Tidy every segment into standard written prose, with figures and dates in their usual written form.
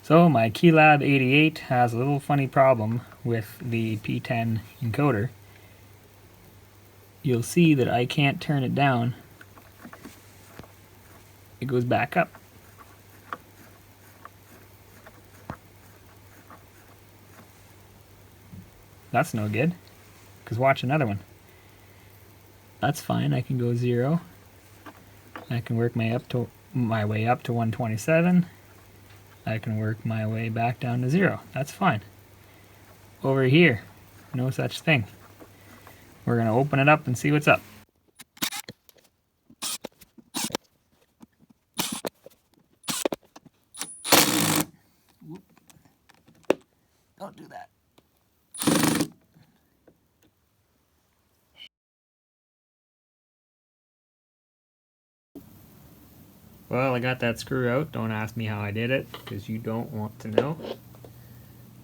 So my KeyLab 88 has a little funny problem with the P10 encoder. You'll see that I can't turn it down. It goes back up. That's no good, because watch another one. That's fine, I can go 0. I can work my way up to 127. I can work my way back down to 0. That's fine. Over here, no such thing. We're going to open it up and see what's up. Don't do that. Well, I got that screw out. Don't ask me how I did it, because you don't want to know.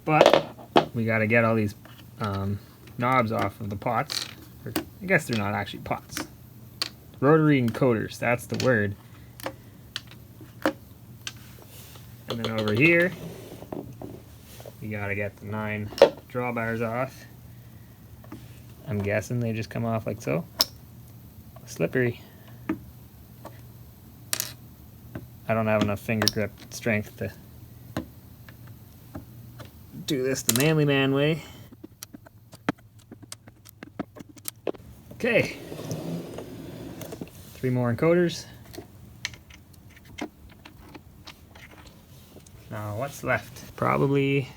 But we got to get all these knobs off of the pots. I guess they're not actually pots. Rotary encoders, that's the word. And then over here, you got to get the 9 drawbars off. I'm guessing they just come off like so. Slippery. I don't have enough finger grip strength to do this the manly man way. Okay. 3 more encoders. Now what's left? Probably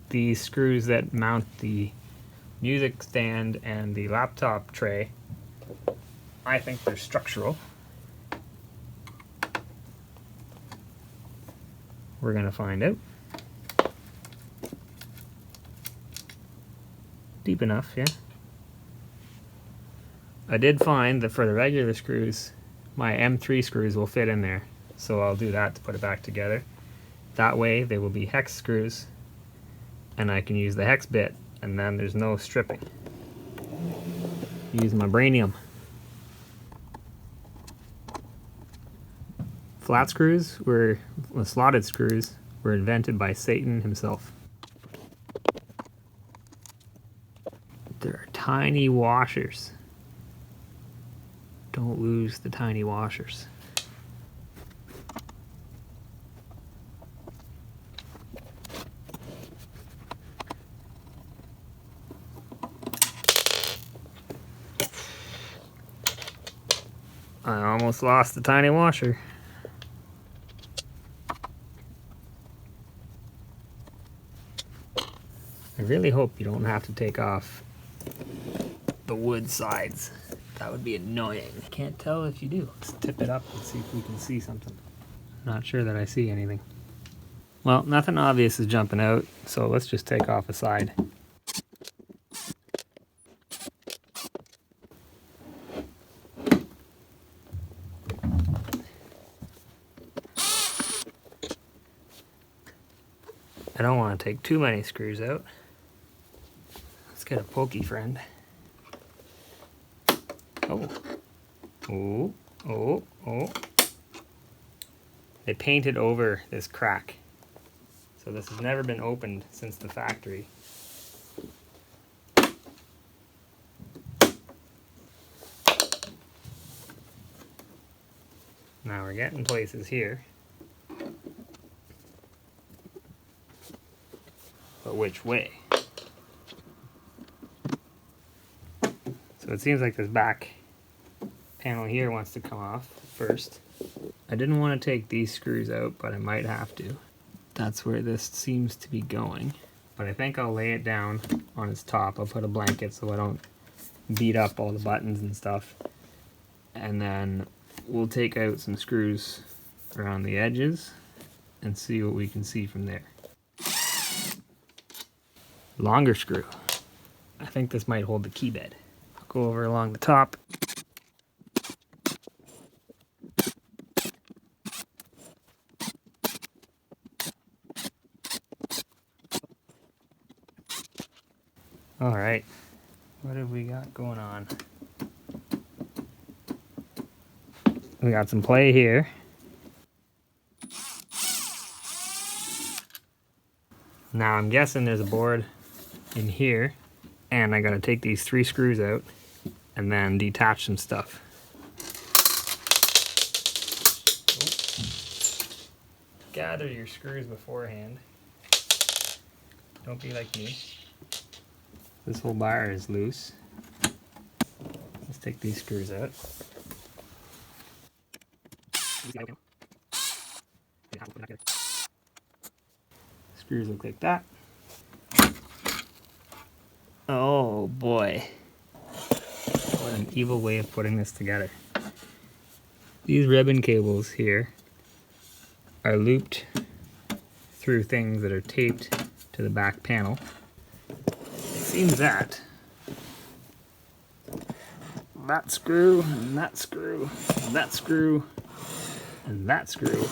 these screws that mount the music stand and the laptop tray. I think they're structural. We're gonna find out. Deep enough, yeah. I did find that for the regular screws, my M3 screws will fit in there. So I'll do that to put it back together. That way they will be hex screws, and I can use the hex bit, and then there's no stripping. Use my brainium. Flat screws slotted screws were invented by Satan himself. There are tiny washers. Don't lose the tiny washers. I almost lost the tiny washer. I really hope you don't have to take off the wood sides. That would be annoying. Can't tell if you do. Let's tip it up and see if we can see something. Not sure that I see anything. Well, nothing obvious is jumping out, so let's just take off a side. I don't want to take too many screws out. Let's get a pokey friend. Oh. Oh. Oh. Oh. They painted over this crack. So this has never been opened since the factory. Now we're getting places here. But which way? So it seems like this back panel here wants to come off first. I didn't want to take these screws out, but I might have to. That's where this seems to be going. But I think I'll lay it down on its top. I'll put a blanket so I don't beat up all the buttons and stuff. And then we'll take out some screws around the edges and see what we can see from there. Longer screw. I think this might hold the key bed. I'll go over along the top. All right, what have we got going on? We got some play here. Now I'm guessing there's a board in here, and I gotta take these 3 screws out and then detach some stuff. Gather your screws beforehand. Don't be like me. This whole bar is loose. Let's take these screws out. Screws look like that. Oh boy. What an evil way of putting this together. These ribbon cables here are looped through things that are taped to the back panel. It seems that screw, and that screw, and that screw, and that screw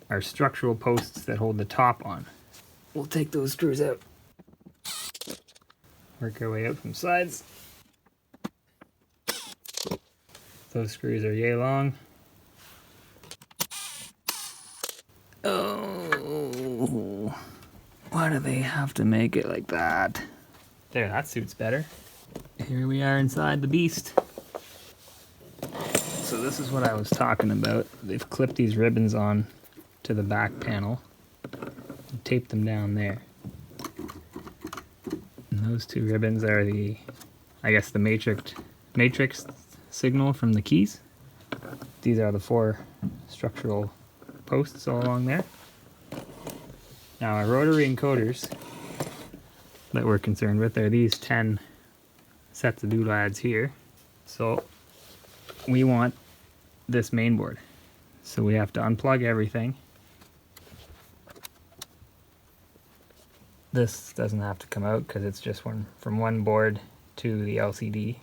are structural posts that hold the top on. We'll take those screws out. Work our way out from sides. Those screws are yay long. Oh, why do they have to make it like that? There, that suits better. Here we are inside the beast. So this is what I was talking about. They've clipped these ribbons on to the back panel and taped them down there. And those 2 ribbons are the, I guess, the matrix signal from the keys. These are the 4 structural posts all along there. Now our rotary encoders that we're concerned with are these 10 sets of doodads here. So we want this main board. So we have to unplug everything. This doesn't have to come out because it's just from one board to the LCD,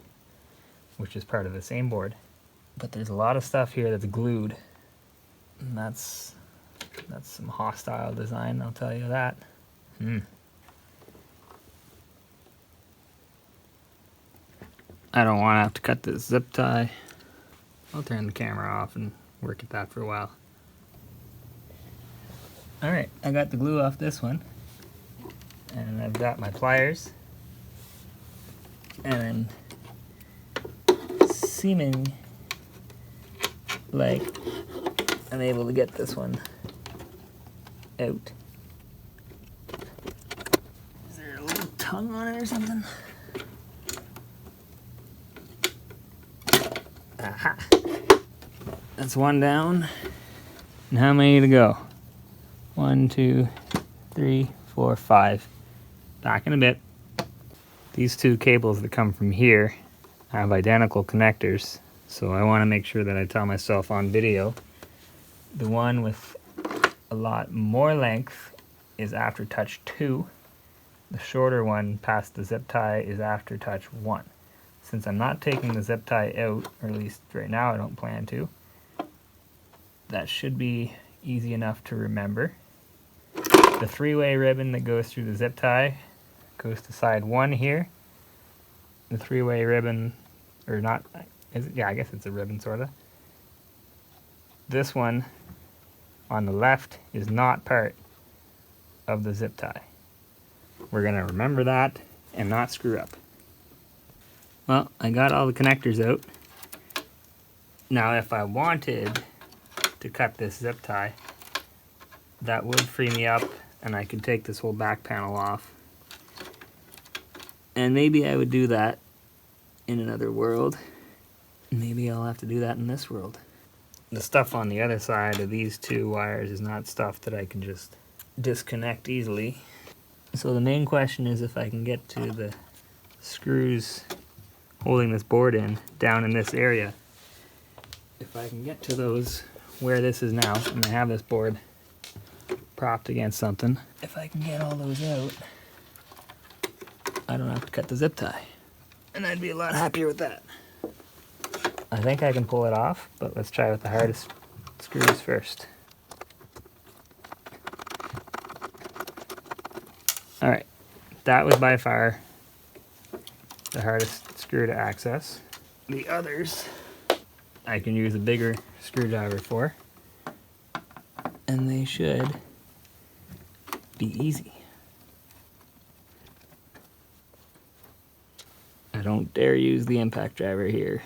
which is part of the same board. But there's a lot of stuff here that's glued. And that's some hostile design, I'll tell you that. I don't want to have to cut this zip tie. I'll turn the camera off and work at that for a while. Alright, I got the glue off this one. And I've got my pliers. And seeming like I'm able to get this one out. Is there a little tongue on it or something? Aha! That's one down. And how many to go? 1, 2, 3, 4, 5. Back in a bit. These 2 cables that come from here have identical connectors, so I want to make sure that I tell myself on video. The one with a lot more length is after touch 2. The shorter one past the zip tie is after touch 1. Since I'm not taking the zip tie out, or at least right now I don't plan to, that should be easy enough to remember. The 3-way ribbon that goes through the zip tie goes to side 1 here. The 3-way ribbon, or not, yeah, I guess it's a ribbon sorta. This one on the left is not part of the zip tie. We're gonna remember that and not screw up. Well, I got all the connectors out. Now if I wanted to cut this zip tie, that would free me up and I could take this whole back panel off. And maybe I would do that in another world. Maybe I'll have to do that in this world. The stuff on the other side of these 2 wires is not stuff that I can just disconnect easily. So the main question is if I can get to the screws holding this board in down in this area. If I can get to those where this is now, and I have this board propped against something, if I can get all those out, I don't have to cut the zip tie. And I'd be a lot happier with that. I think I can pull it off, but let's try with the hardest screws first. Alright, that was by far the hardest screw to access. The others I can use a bigger screwdriver for, and they should be easy. don't dare use the impact driver here.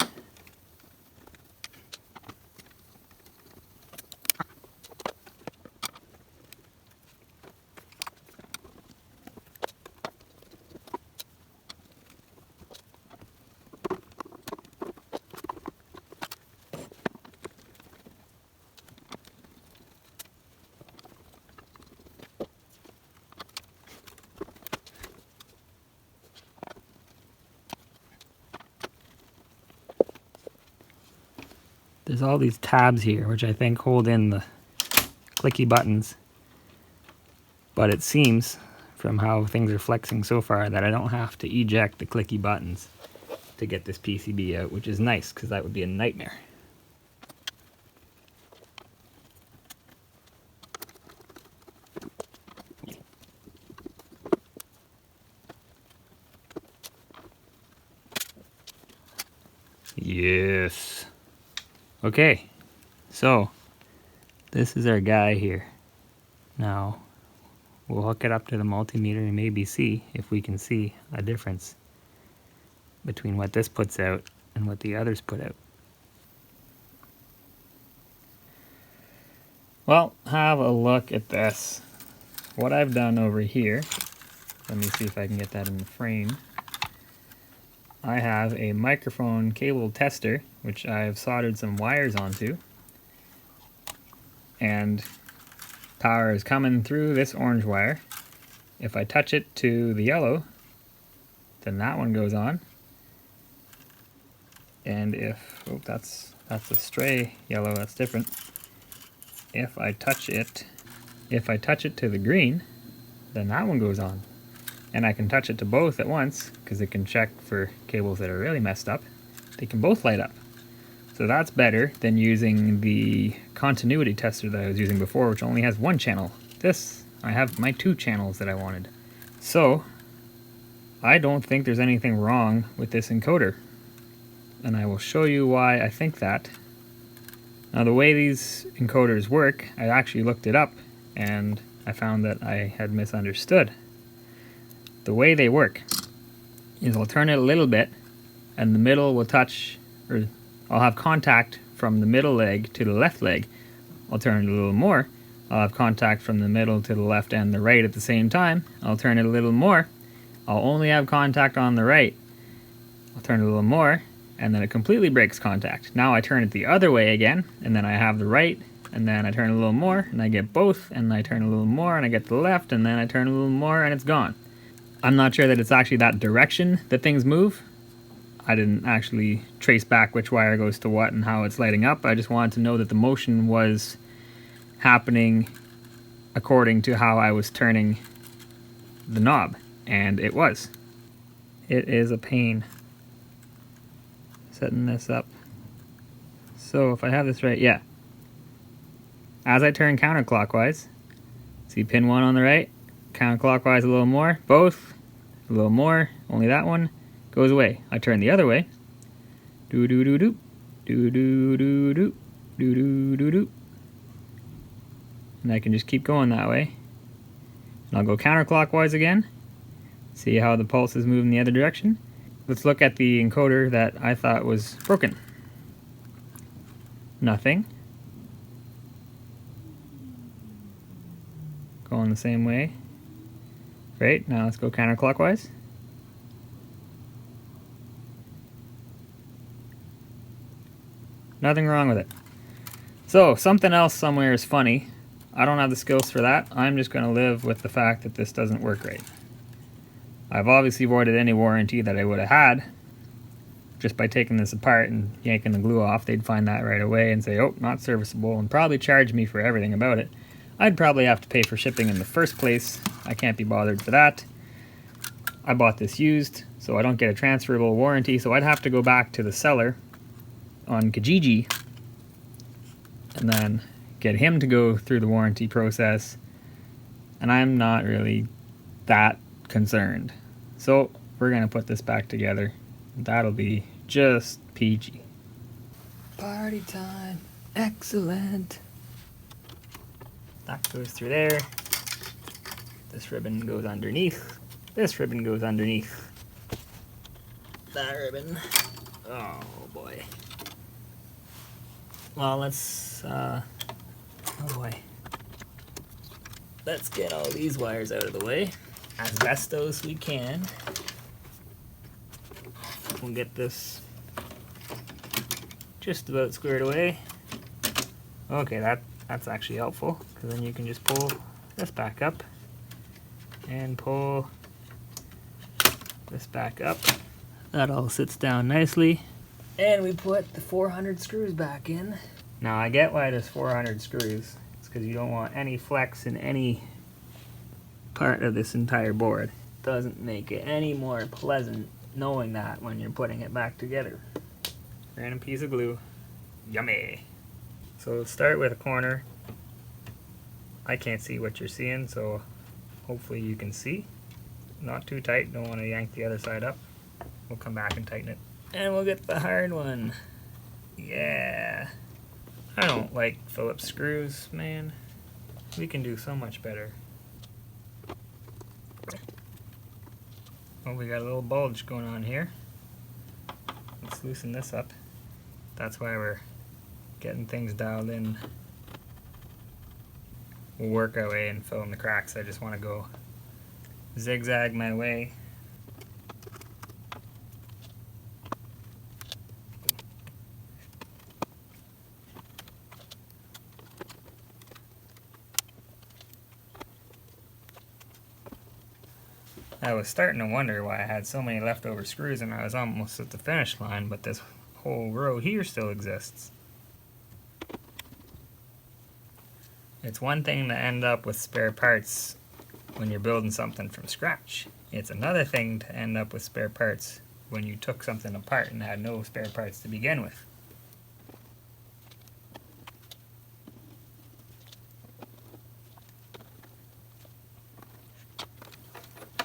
There's all these tabs here, which I think hold in the clicky buttons. But it seems, from how things are flexing so far, that I don't have to eject the clicky buttons to get this PCB out, which is nice, because that would be a nightmare. Yes. Okay, so this is our guy here. Now we'll hook it up to the multimeter and maybe see if we can see a difference between what this puts out and what the others put out. Well, have a look at this. What I've done over here, let me see if I can get that in the frame. I have a microphone cable tester, which I've soldered some wires onto. And power is coming through this orange wire. If I touch it to the yellow, then that one goes on. And if, oh, that's a stray yellow, that's different. If I touch it to the green, then that one goes on. And I can touch it to both at once, because it can check for cables that are really messed up. They can both light up. So that's better than using the continuity tester that I was using before, which only has one channel. This, I have my 2 channels that I wanted. So, I don't think there's anything wrong with this encoder. And I will show you why I think that. Now the way these encoders work, I actually looked it up, and I found that I had misunderstood. The way they work is I'll turn it a little bit and the middle will touch, or I'll have contact from the middle leg to the left leg. I'll turn it a little more. I'll have contact from the middle to the left and the right at the same time. I'll turn it a little more. I'll only have contact on the right. I'll turn it a little more, and then it completely breaks contact. Now I turn it the other way again, and then I have the right, and then I turn a little more, and I get both, and I turn a little more, and I get the left, and then I turn a little more, and it's gone. I'm not sure that it's actually that direction that things move. I didn't actually trace back which wire goes to what and how it's lighting up. I just wanted to know that the motion was happening according to how I was turning the knob, and it was. It is a pain setting this up. So if I have this right, yeah. As I turn counterclockwise, see pin 1 on the right, counterclockwise a little more, both, a little more, only that one goes away. I turn the other way, do do do do, do do do do, do do do do, and I can just keep going that way. And I'll go counterclockwise again, see how the pulse is moving the other direction. Let's look at the encoder that I thought was broken. Nothing. Going the same way. Great, now let's go counterclockwise. Nothing wrong with it. So, something else somewhere is funny. I don't have the skills for that. I'm just going to live with the fact that this doesn't work right. I've obviously voided any warranty that I would have had. Just by taking this apart and yanking the glue off, they'd find that right away and say, oh, not serviceable, and probably charge me for everything about it. I'd probably have to pay for shipping in the first place. I can't be bothered for that. I bought this used, so I don't get a transferable warranty, so I'd have to go back to the seller on Kijiji and then get him to go through the warranty process, and I'm not really that concerned. So we're gonna put this back together. That'll be just peachy. Party time, excellent. That goes through there. This ribbon goes underneath. This ribbon goes underneath. that ribbon. Oh boy. Well, let's, oh boy. Let's get all these wires out of the way as best as we can. We'll get this just about squared away. Okay, that's actually helpful, because then you can just pull this back up and pull this back up. That all sits down nicely. And we put the 400 screws back in. Now I get why there's 400 screws. It's because you don't want any flex in any part of this entire board. Doesn't make it any more pleasant knowing that when you're putting it back together. Random piece of glue. Yummy. So let's start with a corner. I can't see what you're seeing, so hopefully you can see. Not too tight, don't want to yank the other side up. We'll come back and tighten it. And we'll get the hard one. Yeah. I don't like Phillips screws, man. We can do so much better. Oh, we got a little bulge going on here. Let's loosen this up. That's why we're getting things dialed in. We'll work our way and fill in the cracks. I just want to go zigzag my way. I was starting to wonder why I had so many leftover screws and I was almost at the finish line, but this whole row here still exists. It's one thing to end up with spare parts when you're building something from scratch. It's another thing to end up with spare parts when you took something apart and had no spare parts to begin with.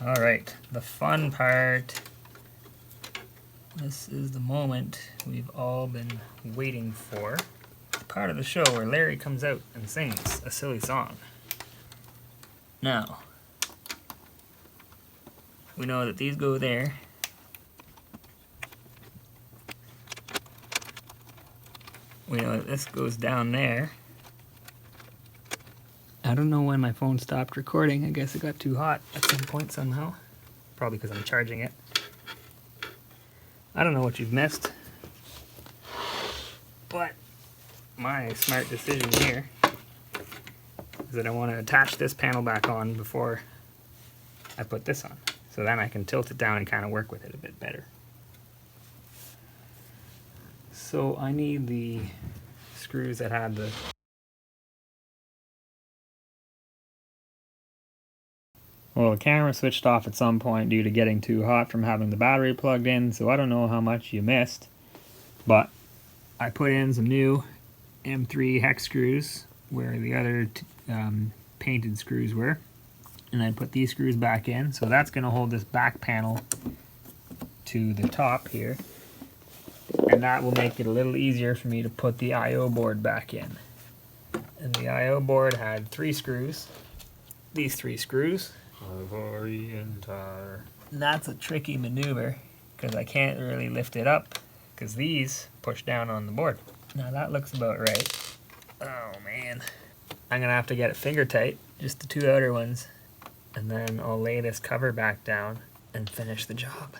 Alright, the fun part. This is the moment we've all been waiting for. The part of the show where Larry comes out and sings a silly song. Now, we know that these go there. We know that this goes down there. I don't know when my phone stopped recording. I guess it got too hot at some point somehow. Probably because I'm charging it. I don't know what you've missed. But my smart decision here is that I want to attach this panel back on before I put this on. So then I can tilt it down and kind of work with it a bit better. So I need the screws that had the well, the camera switched off at some point due to getting too hot from having the battery plugged in, so I don't know how much you missed, but I put in some new M3 hex screws where the other painted screws were, and I put these screws back in, so that's going to hold this back panel to the top here, and that will make it a little easier for me to put the I/O board back in. And the I/O board had 3 screws, these 3 screws. And that's a tricky maneuver because I can't really lift it up because these push down on the board. Now that looks about right. Oh man. I'm gonna have to get it finger tight, just the 2 outer ones, and then I'll lay this cover back down and finish the job.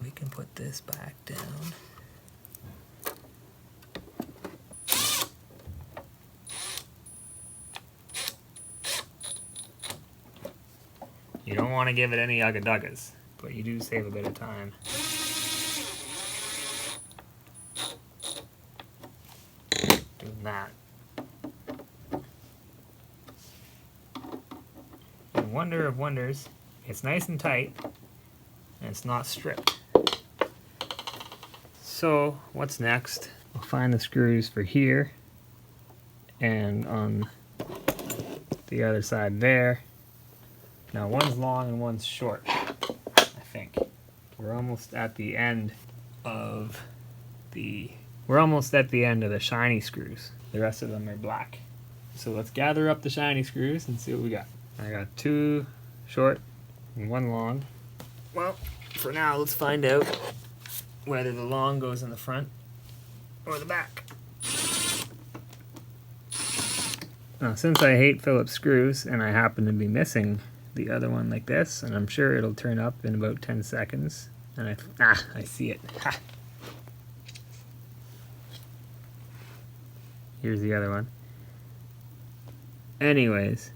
We can put this back down. You don't want to give it any ugga-duggas, but you do save a bit of time. Doing that. And wonder of wonders, it's nice and tight, and it's not stripped. So, what's next? We'll find the screws for here, and on the other side there. Now one's long and one's short, I think. We're almost at the end of the shiny screws. The rest of them are black. So let's gather up the shiny screws and see what we got. I got 2 short and 1 long. Well, For now, let's find out whether the long goes in the front or the back. Now, since I hate Phillips screws and I happen to be missing the other one like this, and I'm sure it'll turn up in about 10 seconds, and I see it. Ha. Here's the other one. Anyways,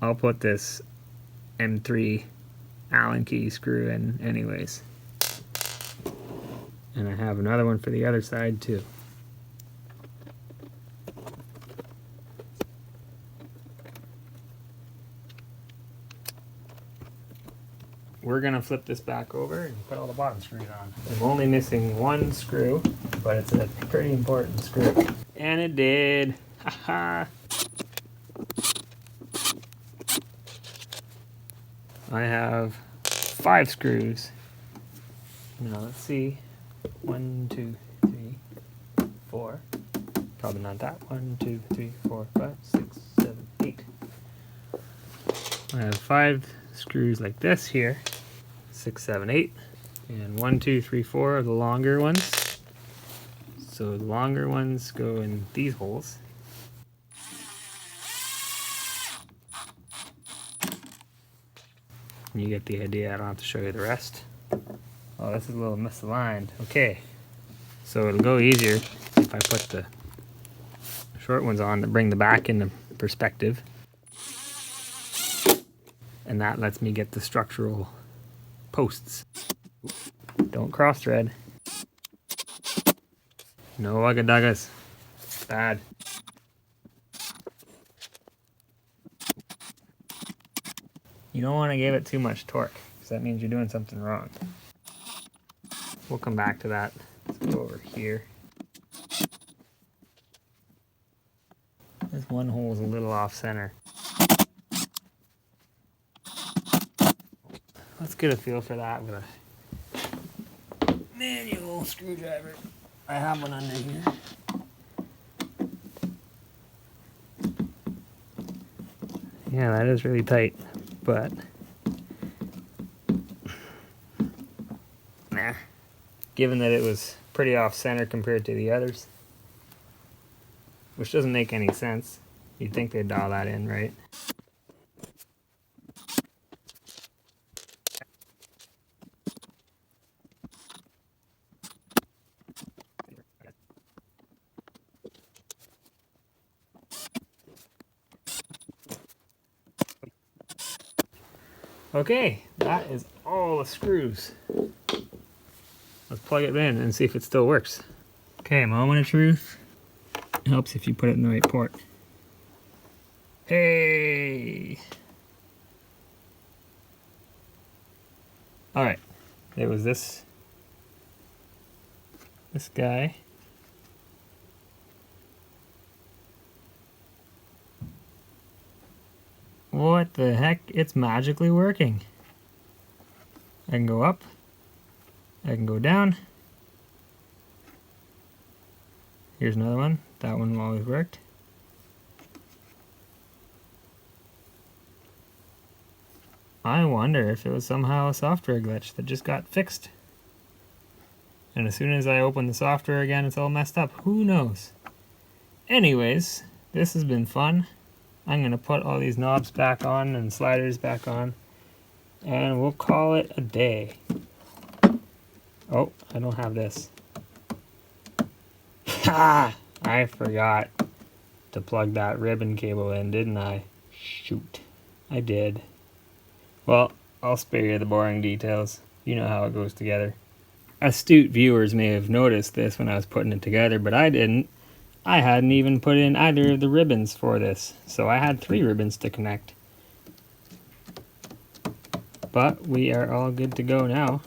I'll put this M3 Allen key screw in anyways. And I have another one for the other side too. We're gonna flip this back over and put all the bottom screws on. I'm only missing one screw, but it's a pretty important screw. And it did. Haha. I have 5 screws. Now let's see. 1, 2, 3, 4. Probably not that. 1, 2, 3, 4, 5, 6, 7, 8. I have 5 screws like this here. 6, 7, 8. And 1, 2, 3, 4 are the longer ones. So the longer ones go in these holes. You get the idea. I don't have to show you the rest. Oh, this is a little misaligned. Okay, so it'll go easier if I put the short ones on to bring the back into perspective. And that lets me get the structural posts. Don't cross thread. No wugga-duggas. Bad. You don't want to give it too much torque, because that means you're doing something wrong. We'll come back to that. Let's go over here. This one hole is a little off center. Let's get a feel for that with a manual screwdriver. I have one under here. Yeah, that is really tight, but nah. Given that it was pretty off center compared to the others, which doesn't make any sense. You'd think they'd dial that in, right? Okay, that is all the screws. Let's plug it in and see if it still works. Okay, moment of truth. It helps if you put it in the right port. Hey! Alright, it was this guy. What the heck? It's magically working. I can go up. I can go down. Here's another one. That one always worked. I wonder if it was somehow a software glitch that just got fixed. And as soon as I open the software again, it's all messed up. Who knows? Anyways, this has been fun. I'm going to put all these knobs back on and sliders back on. And we'll call it a day. Oh, I don't have this. Ha! I forgot to plug that ribbon cable in, didn't I? Shoot. I did. Well, I'll spare you the boring details. You know how it goes together. Astute viewers may have noticed this when I was putting it together, but I didn't. I hadn't even put in either of the ribbons for this, so I had 3 ribbons to connect. But we are all good to go now.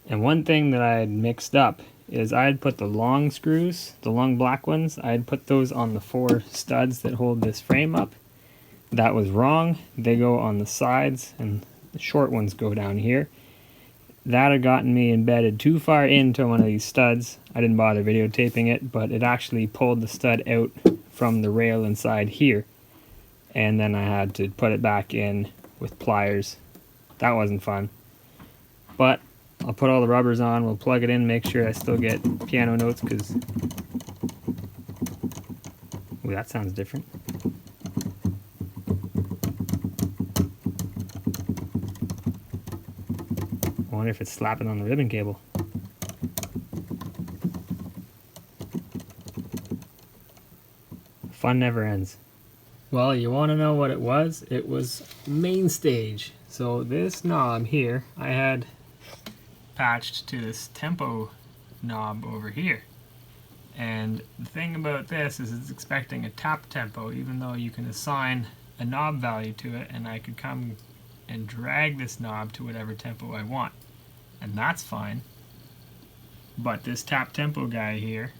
And one thing that I had mixed up is I had put the long screws, the long black ones, I had put those on the 4 studs that hold this frame up. That was wrong. They go on the sides and the short ones go down here. That had gotten me embedded too far into one of these studs. I didn't bother videotaping it, but it actually pulled the stud out from the rail inside here. And then I had to put it back in with pliers. That wasn't fun. But I'll put all the rubbers on, we'll plug it in, make sure I still get piano notes, because... Ooh, that sounds different. I wonder if it's slapping on the ribbon cable. Fun never ends. Well, you want to know what it was? It was Mainstage. So this knob here, I had patched to this tempo knob over here. And the thing about this is it's expecting a tap tempo, even though you can assign a knob value to it, and I could come and drag this knob to whatever tempo I want. And that's fine. But this tap tempo guy here,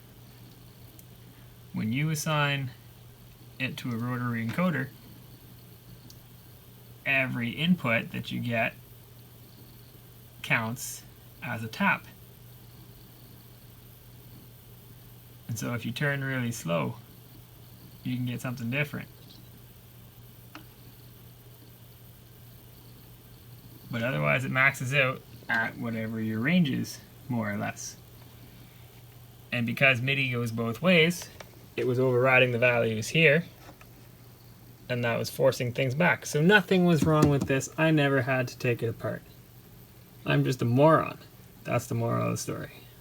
when you assign it to a rotary encoder, every input that you get counts as a tap. And so if you turn really slow, you can get something different. But otherwise it maxes out at whatever your range is, more or less. And because MIDI goes both ways, it was overriding the values here, and that was forcing things back. So nothing was wrong with this. I never had to take it apart. I'm just a moron. That's the moral of the story.